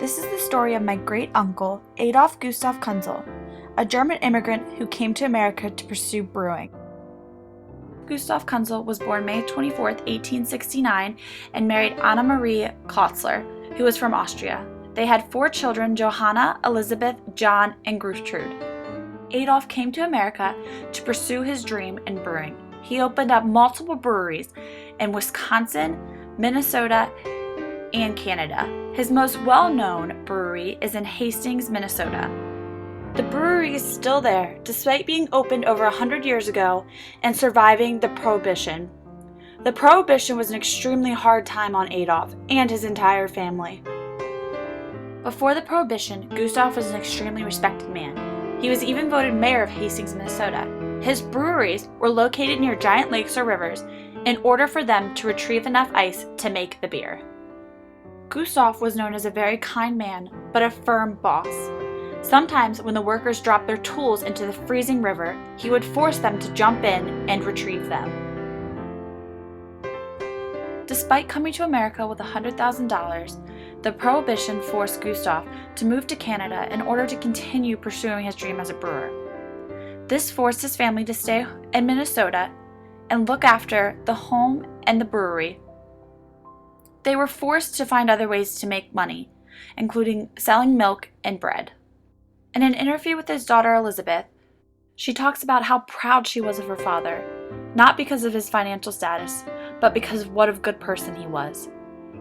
This is the story of my great-uncle, Adolph Gustav Kuenzel, a German immigrant who came to America to pursue brewing. Gustav Kuenzel was born May 24, 1869, and married Anna Marie Kotzler, who was from Austria. They had 4 children: Johanna, Elizabeth, John, and Gertrude. Adolph came to America to pursue his dream in brewing. He opened up multiple breweries in Wisconsin, Minnesota, and Canada. His most well-known brewery is in Hastings, Minnesota. The brewery is still there, despite being opened over 100 years ago and surviving the Prohibition. The Prohibition was an extremely hard time on Adolph and his entire family. Before the Prohibition, Gustav was an extremely respected man. He was even voted mayor of Hastings, Minnesota. His breweries were located near giant lakes or rivers in order for them to retrieve enough ice to make the beer. Gustav was known as a very kind man, but a firm boss. Sometimes when the workers dropped their tools into the freezing river, he would force them to jump in and retrieve them. Despite coming to America with $100,000, the Prohibition forced Gustav to move to Canada in order to continue pursuing his dream as a brewer. This forced his family to stay in Minnesota and look after the home and the brewery. They were forced to find other ways to make money, including selling milk and bread. In an interview with his daughter Elizabeth, she talks about how proud she was of her father, not because of his financial status, but because of what a good person he was.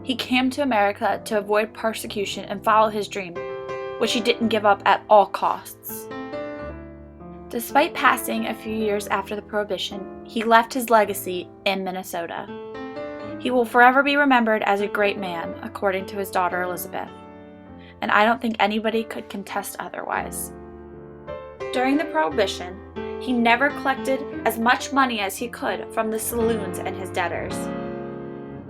He came to America to avoid persecution and follow his dream, which he didn't give up at all costs. Despite passing a few years after the Prohibition, he left his legacy in Minnesota. He will forever be remembered as a great man, according to his daughter Elizabeth, and I don't think anybody could contest otherwise. During the Prohibition, he never collected as much money as he could from the saloons and his debtors.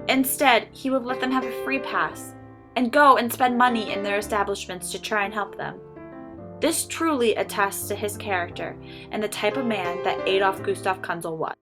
Instead, he would let them have a free pass and go and spend money in their establishments to try and help them. This truly attests to his character and the type of man that Adolph Gustav Kuenzel was.